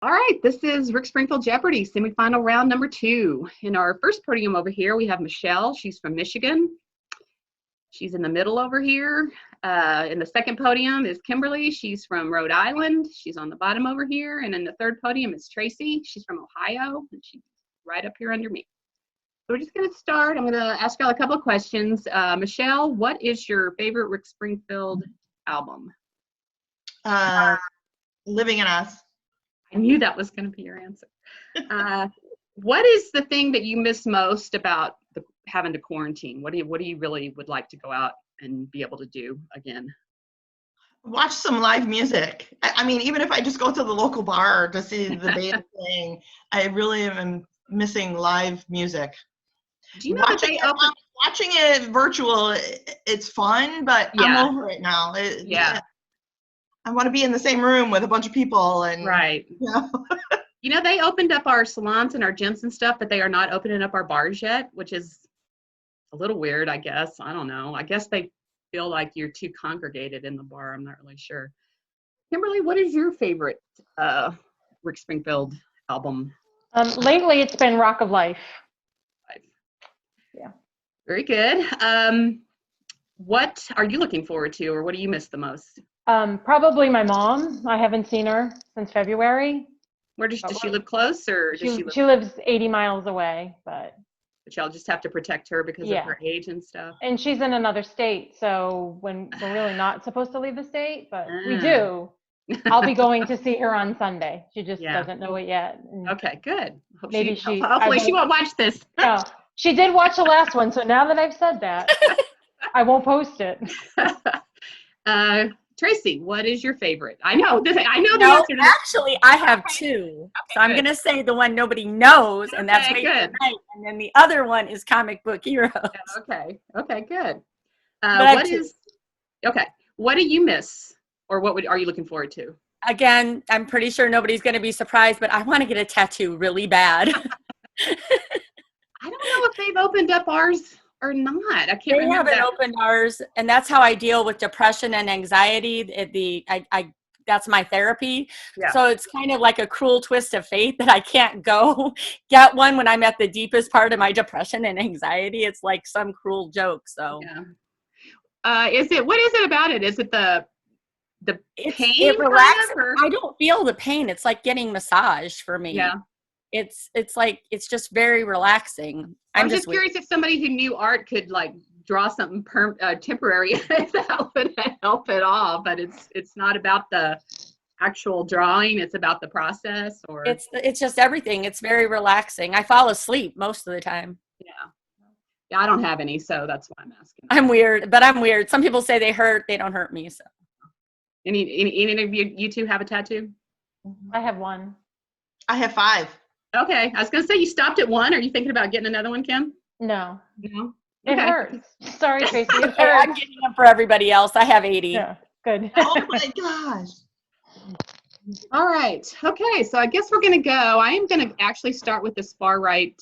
All right, this is Rick Springfield Jeopardy, semifinal round number 2. In our first podium over here, we have Michelle. She's from Michigan. She's in the middle over here. In the second podium is Kimberly. She's from Rhode Island. She's on the bottom over here. And in the third podium is Tracy. She's from Ohio, and she's right up here under me. So we're just going to start. I'm going to ask y'all a couple of questions. Michelle, what is your favorite Rick Springfield album? Living in Us. I knew that was going to be your answer. What is the thing that you miss most about having to quarantine? What do you really would like to go out and be able to do again? Watch some live music. I mean, even if I just go to the local bar to see the band playing, I really am missing live music. Do you know watching it virtual, it's fun, but yeah. I'm over it now. I want to be in the same room with a bunch of people and right. You know, they opened up our salons and our gyms and stuff, but they are not opening up our bars yet, which is a little weird, I guess. I don't know. I guess they feel like you're too congregated in the bar. I'm not really sure. Kimberly, what is your favorite Rick Springfield album? Lately, it's been Rock of Life. Yeah. Very good. What are you looking forward to, or what do you miss the most? Probably my mom. I haven't seen her since February. Where does she live close, or does she lives 80 miles away, but y'all just have to protect her because of her age and stuff. And she's in another state, so when we're really not supposed to leave the state, but we do. I'll be going to see her on Sunday. She just doesn't know it yet. Okay, good. Hopefully she won't watch this. No, she did watch the last one, so now that I've said that, I won't post it. Tracy, what is your favorite? I know the answer to this. Actually, I have two. Okay, so I'm going to say the one nobody knows, and that's Made good. Tonight, and then the other one is Comic Book Heroes. Okay, good. What do you miss, or are you looking forward to? Again, I'm pretty sure nobody's going to be surprised, but I want to get a tattoo really bad. I don't know if they've opened up ours or not. I can't remember. They haven't opened ours, and that's how I deal with depression and anxiety. That's my therapy. Yeah. So it's kind of like a cruel twist of fate that I can't go get one when I'm at the deepest part of my depression and anxiety. It's like some cruel joke. So what is it about it? Is it the pain? It relaxes. I don't feel the pain. It's like getting massaged for me. Yeah. It's just very relaxing. I'm just curious if somebody who knew art could like draw something temporary if that would help at all. But it's not about the actual drawing. It's about the process, or it's just everything. It's very relaxing. I fall asleep most of the time. Yeah, I don't have any, so that's why I'm asking. I'm weird. Some people say they hurt. They don't hurt me. So, any of you two have a tattoo? I have one. I have 5. Okay, I was going to say you stopped at 1. Are you thinking about getting another one, Kim? No. No? It hurts. Sorry, Tracy. It hurts. I'm getting them for everybody else. I have 80. Yeah, good. Oh my gosh. All right. Okay, so I guess we're going to go. I am going to actually start with this far right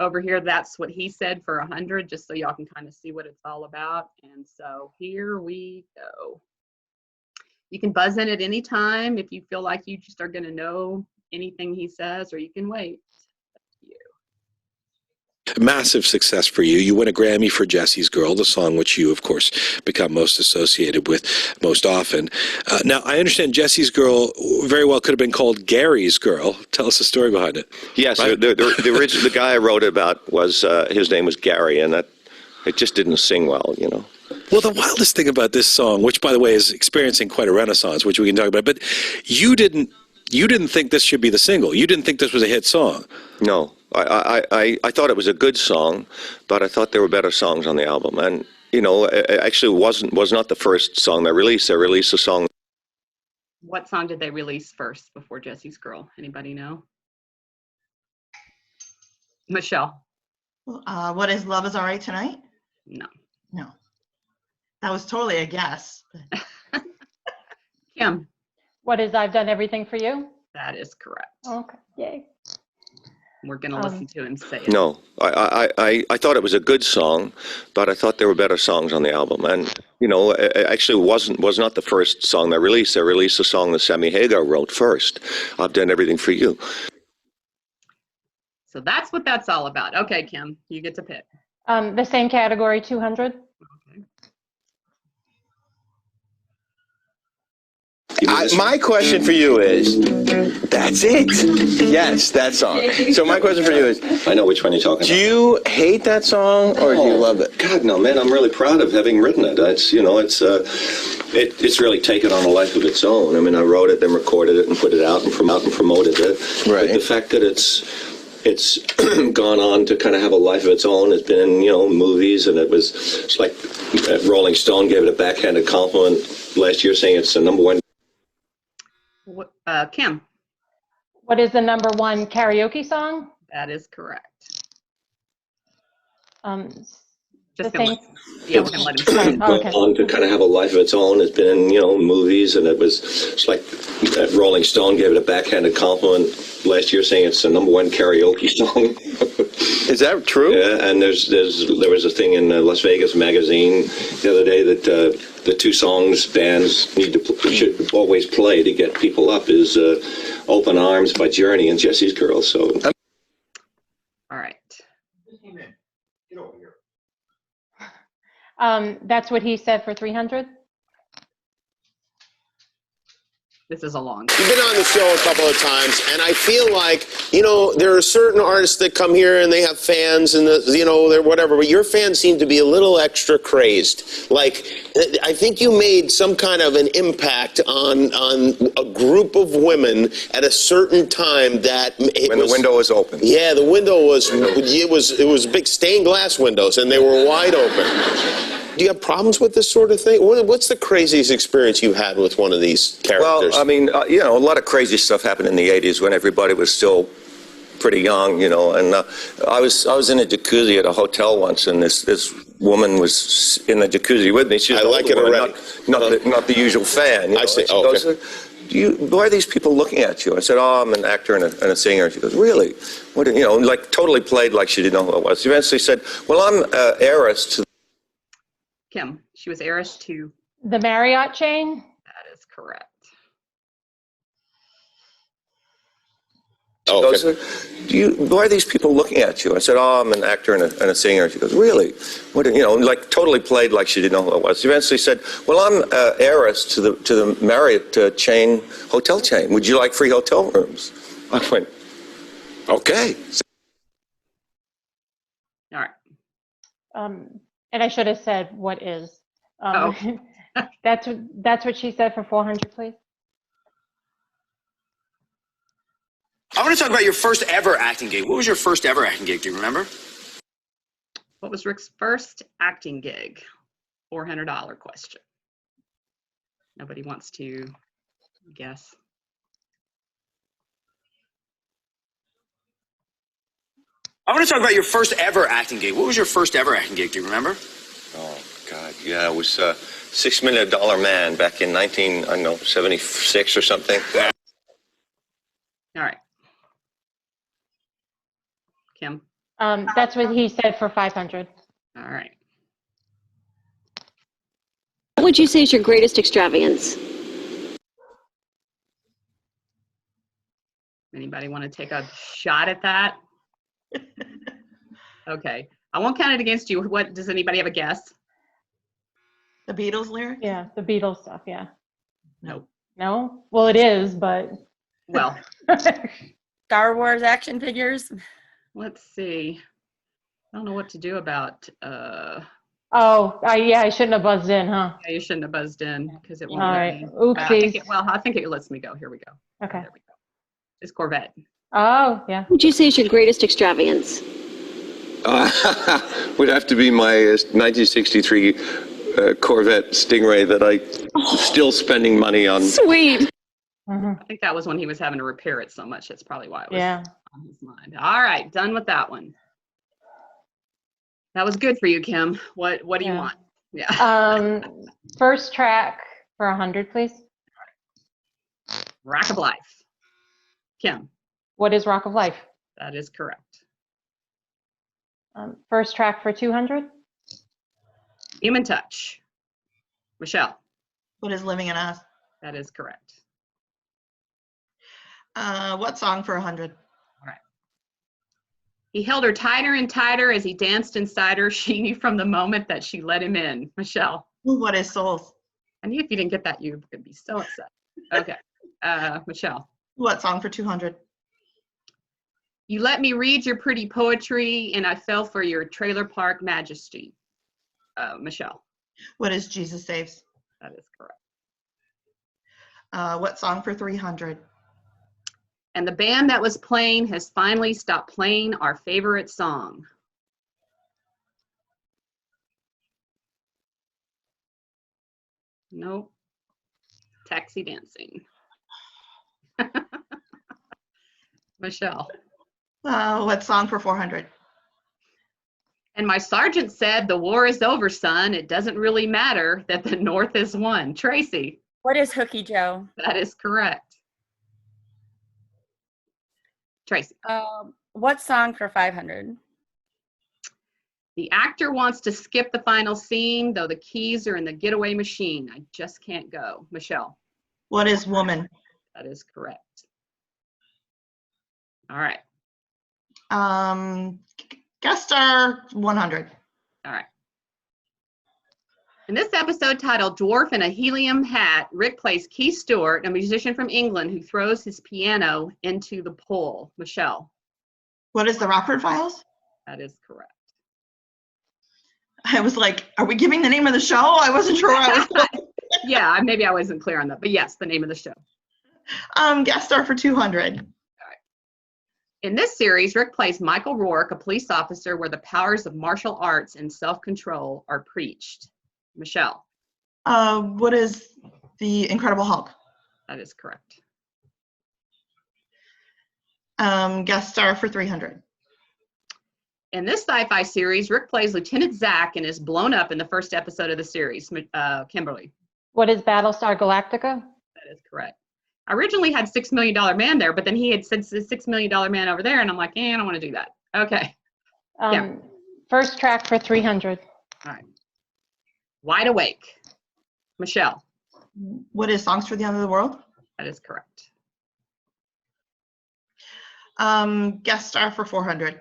over here. That's what he said for 100, just so y'all can kind of see what it's all about. And so here we go. You can buzz in at any time if you feel like you just are going to know anything he says, or you can wait. Massive success for you. You win a Grammy for Jesse's Girl, the song which you, of course, become most associated with most often. Now, I understand Jesse's Girl very well could have been called Gary's Girl. Tell us the story behind it. Yes, right? the original, the guy I wrote it about was, his name was Gary, and that it just didn't sing well, you know. Well, the wildest thing about this song, which, by the way, is experiencing quite a renaissance, which we can talk about, but you didn't think this should be the single. You didn't think this was a hit song. No. I thought it was a good song, but I thought there were better songs on the album. And, you know, it actually was not the first song they released. They released a song. What song did they release first before Jesse's Girl? Anybody know? Michelle. What is Love Is All Right Tonight? No. That was totally a guess. Kim. What is I've Done Everything for You? That is correct. Okay, yay. We're going to listen to him say it. No, I thought it was a good song, but I thought there were better songs on the album. And, you know, it actually was not the first song they released. They released a song that Sammy Hagar wrote first. I've Done Everything for You. So that's what that's all about. Okay, Kim, you get to pick. The same category, 200. Okay. My question for you is, that's it. Yes, that song. So my question for you is, I know which one you're talking do about. you hate that song or do you love it? God, no, man, I'm really proud of having written it. It's, you know, it's really taken on a life of its own. I mean, I wrote it, then recorded it, and put it out and promoted it. Right. But the fact that it's gone on to kind of have a life of its own. It's been in, you know, movies, and it's like Rolling Stone gave it a backhanded compliment last year, saying it's the #1. Kim. What is the #1 karaoke song? That is correct. The Just same. Yeah, we're gonna let him. Oh, okay. On to kind of have a life of its own. It's been in, you know, movies, and it's like Rolling Stone gave it a backhanded compliment last year, saying it's the #1 karaoke song. Is that true? Yeah, and there was a thing in Las Vegas magazine the other day that the two songs bands should always play to get people up is "Open Arms" by Journey and Jesse's Girl. So. All right. Get over here. That's what he said for 300. This is a long. You've been on the show a couple of times, and I feel like, you know, there are certain artists that come here and they have fans and, you know, they're whatever, but your fans seem to be a little extra crazed. Like, I think you made some kind of an impact on a group of women at a certain time that When the window was open. Yeah, the window was, it was big stained glass windows, and they were wide open. Do you have problems with this sort of thing? What's the craziest experience you had with one of these characters? Well, I mean, you know, a lot of crazy stuff happened in the 80s when everybody was still pretty young, you know, and I was in a jacuzzi at a hotel once, and this woman was in the jacuzzi with me. She was I like it already. Not the usual fan. You know? I see. She Oh, goes, okay. why are these people looking at you? I said, oh, I'm an actor and a singer. She goes, really? What? You know, like totally played like she didn't know who I was. She eventually said, well, I'm heiress to. Kim, she was heiress to. The Marriott chain. That is correct. Oh, okay. Why are these people looking at you? I said, oh, I'm an actor and a singer. She goes, really? What? You know, like totally played like she didn't know who I was. She eventually said, well, I'm heiress to the Marriott hotel chain. Would you like free hotel rooms? I went, okay. All right. And I should have said what is. That's what she said for 400, please. I want to talk about your first ever acting gig. What was your first ever acting gig? Do you remember? What was Rick's first acting gig? $400 question. Nobody wants to guess. I want to talk about your first ever acting gig. What was your first ever acting gig? Do you remember? Oh, God, yeah, it was $6 Million Man back in 1976 or something. All right. Kim. That's what he said for 500. All right. What would you say is your greatest extravagance? Anybody want to take a shot at that? Okay. I won't count it against you. What does anybody have a guess? The Beatles lyric? Yeah, the Beatles stuff. Yeah. No. No. Well, it is, but. Well. Star Wars action figures. Let's see. I don't know what to do about. Yeah, I shouldn't have buzzed in, huh? Yeah, you shouldn't have buzzed in because it won't. All let right. me. Oopsies. I think it lets me go. Here we go. Okay. There we go. It's Corvette. Oh, yeah. What would you say is your greatest extravagance? Would have to be my 1963 Corvette Stingray that I'm still spending money on. Sweet. Mm-hmm. I think that was when he was having to repair it so much. That's probably why it was on his mind. All right, done with that one. That was good for you, Kim. What do you want? Yeah. First track for 100, please. Rock of Life. Kim. What is Rock of Life? That is correct. First track for 200. Human Touch. Michelle. What is Living in Us? That is correct. What song for 100? All right. He held her tighter and tighter as he danced inside her. She knew from the moment that she let him in. Michelle. What is Souls? I knew if you didn't get that, you would be so upset. Okay. Michelle. What song for 200? You let me read your pretty poetry, and I fell for your trailer park majesty. Michelle. What is Jesus Saves? That is correct. What song for 300? And the band that was playing has finally stopped playing our favorite song. Nope. Taxi Dancing. Michelle. What song for 400? And my sergeant said, the war is over, son. It doesn't really matter that the North has won. Tracy. What is Hooky Joe? That is correct. Tracy. What song for 500? The actor wants to skip the final scene, though the keys are in the getaway machine. I just can't go. Michelle. What is Woman? That is correct. All right. Guest star 100. All right. In this episode titled Dwarf in a Helium Hat, Rick plays Keith Stewart, a musician from England who throws his piano into the pool. Michelle. What is the Rockford Files? That is correct. I was like, are we giving the name of the show? I wasn't sure I was going. Yeah, maybe I wasn't clear on that, but yes, the name of the show. Guest star for 200. In this series, Rick plays Michael Rourke, a police officer where the powers of martial arts and self-control are preached. Michelle. What is the Incredible Hulk? That is correct. Guest star for 300. In this sci-fi series, Rick plays Lieutenant Zach and is blown up in the first episode of the series. Kimberly. What is Battlestar Galactica? That is correct. I originally had $6 Million Man there, but then he had said $6 Million Man over there, and I'm like, I don't want to do that. Okay. Yeah. First track for 300. All right. Wide Awake. Michelle. What is Songs for the End of the World? That is correct. Guest star for 400.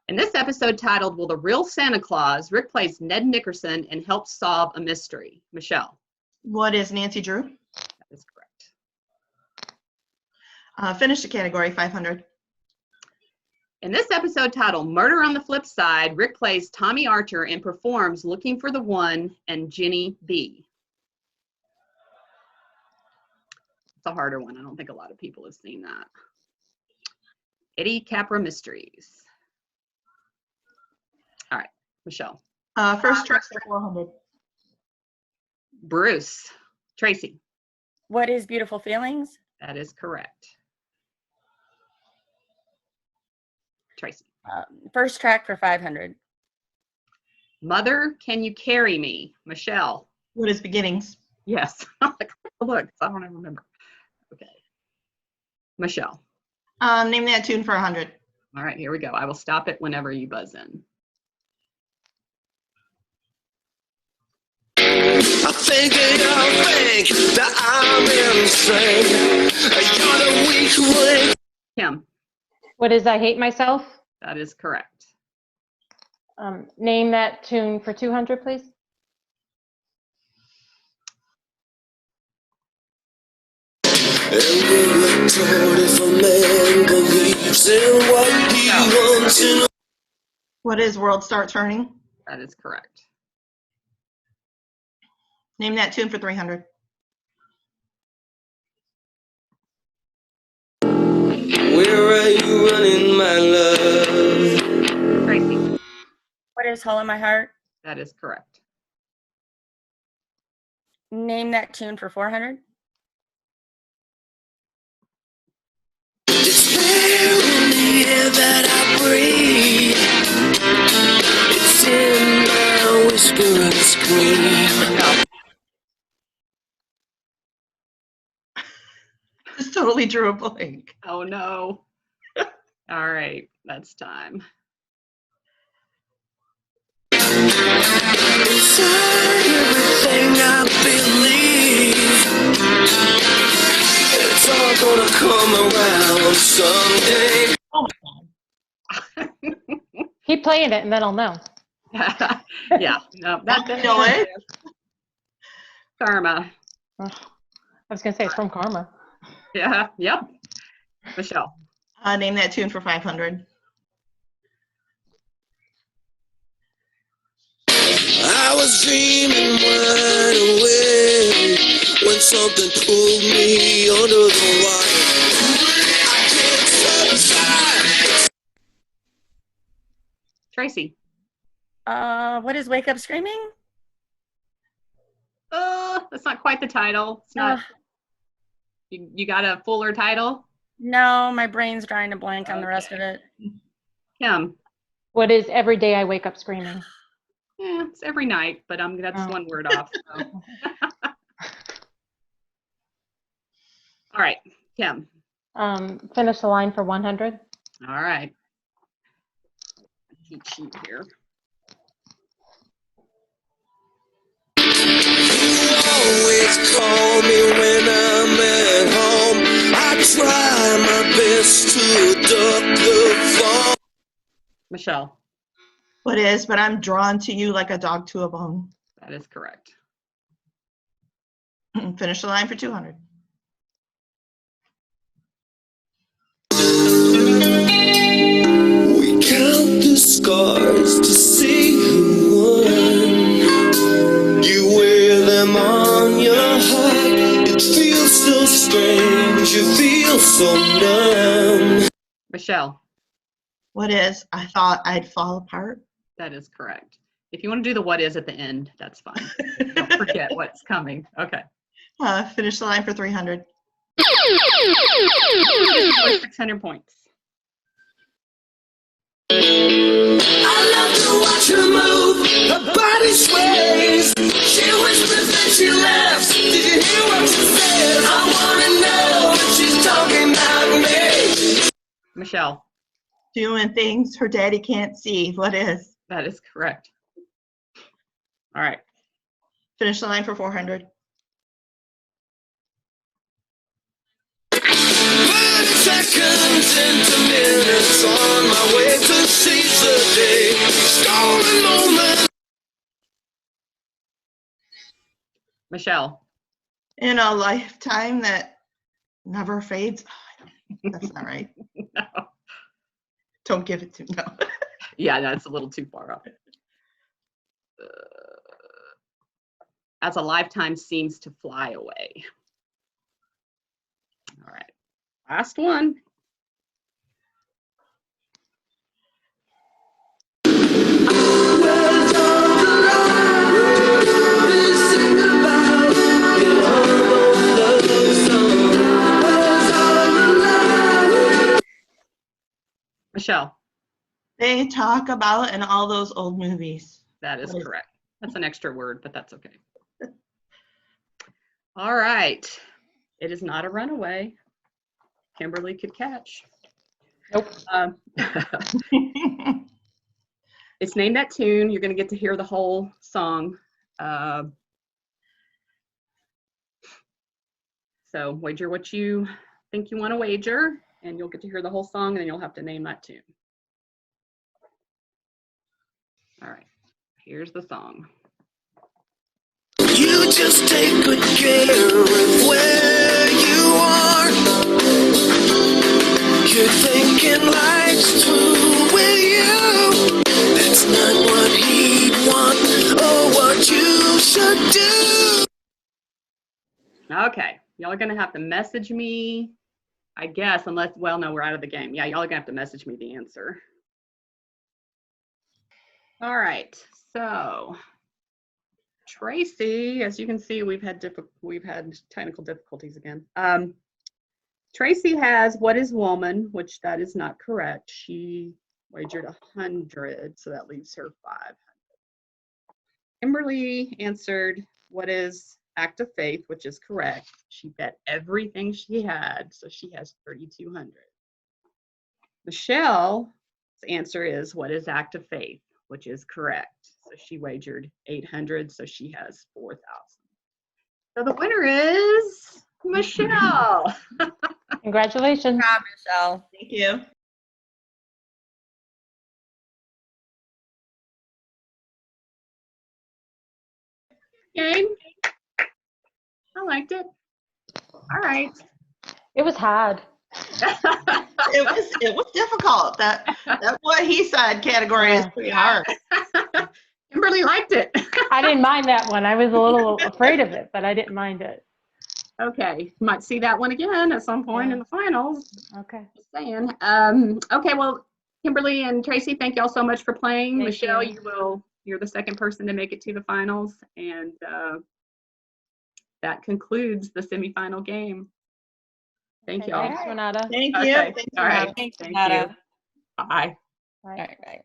In this episode titled Will the Real Santa Claus, Rick plays Ned Nickerson and helps solve a mystery. Michelle. What is Nancy Drew? That is correct. Finish the category, 500. In this episode titled Murder on the Flip Side, Rick plays Tommy Archer and performs Looking for the One and Jenny B. It's a harder one. I don't think a lot of people have seen that. Eddie CAPRA Mysteries. All right, Michelle. First track for 400. Bruce. Tracy. What is Beautiful Feelings? That is correct. Tracy. First track for 500. Mother, Can You Carry Me? Michelle. What is Beginnings? Yes. Look, I don't even remember. Okay. Michelle. Name that tune for 100. All right, here we go. I will stop it whenever you buzz in. I think that I'm insane. You're the weak link. Kim. What is I Hate Myself? That is correct. Name that tune for 200, please. What is World Start Turning? That is correct. Name that tune for 300. Where are you running, my love? Tracy. What is Hole in My Heart? That is correct. Name that tune for 400. It's there in the air that I breathe. It's in my whisper and scream. No. Just totally drew a blank. Oh no. All right, that's time. Inside everything I believe, it's all gonna come around someday. Oh my Keep playing it and then I'll know. Yeah, no, God. You know it? Karma. I was gonna say it's from Karma. Yeah, yep. Michelle. Name that tune for 500. I was dreaming wide awake when something pulled me under the wire. I can't step aside. Tracy. What is Wake Up Screaming? That's not quite the title. It's not. You got a fuller title? No, my brain's drawing a blank on the rest of it. Kim. What is Every Day I Wake Up Screaming? Yeah, it's every night, but that's one word off. So. All right, Kim. Finish the line for 100. All right. Cheat sheet here. Always call me when I'm at home. I try my best to duck the phone. Michelle. What is, but I'm drawn to you like a dog to a bone. That is correct. Finish the line for 200. We count the scars to see who won. You wear them on your heart. It feels so strange. You feel so numb. Michelle. What is, I thought I'd fall apart. That is correct. If you want to do the what is at the end, that's fine. Don't forget what's coming. Okay. Finish the line for 300. 600 points. I love to watch her move. Her body sways. She whispers and she laughs. Did you hear what she says? I wanna know if she's talking about me. Michelle. Doing things her daddy can't see. What is? That is correct. All right. Finish the line for 400. 30 seconds into minutes on my way to seize the day. Stolen moment. Michelle. In a lifetime that never fades. Oh, that's not right. No. Don't give it to me. No. Yeah, that's a little too far up. As a lifetime seems to fly away. All right. Last one. Michelle. They talk about in all those old movies. That is correct. That's an extra word, but that's okay. All right. It is not a runaway. Kimberly could catch. Nope. It's named that tune. You're going to get to hear the whole song. So wager what you think you want to wager, and you'll get to hear the whole song, and then you'll have to name that tune. All right. Here's the song. You just take good care of where you are. You're thinking life's through with you. That's not what he'd want or what you should do. Okay. Y'all are going to have to message me, I guess, unless, well, no, we're out of the game. Yeah, y'all are going to have to message me the answer. All right. So Tracy, as you can see, we've had technical difficulties again. Tracy has what is woman, which that is not correct. She wagered 100, so that leaves her 500. Kimberly answered what is act of faith, which is correct. She bet everything she had, so she has 3,200. Michelle's answer is, what is act of faith, which is correct. So she wagered 800, so she has 4,000. So the winner is Michelle. Congratulations. Good job, Michelle. Thank you. Game. I liked it. All right. It was hard. It was difficult. That's what he said category is pretty hard. Kimberly liked it. I didn't mind that one. I was a little afraid of it, but I didn't mind it. Okay, you might see that one again at some point in the finals. Okay. Just saying. Okay, well, Kimberly and Tracy, thank y'all so much for playing. Thank Michelle, you. you're the second person to make it to the finals, and that concludes the semifinal game. Thank y'all. Thanks, Renata. Thank you. Okay. Thanks, All right. Thanks, Thank Renata. you. Bye. Bye. All right.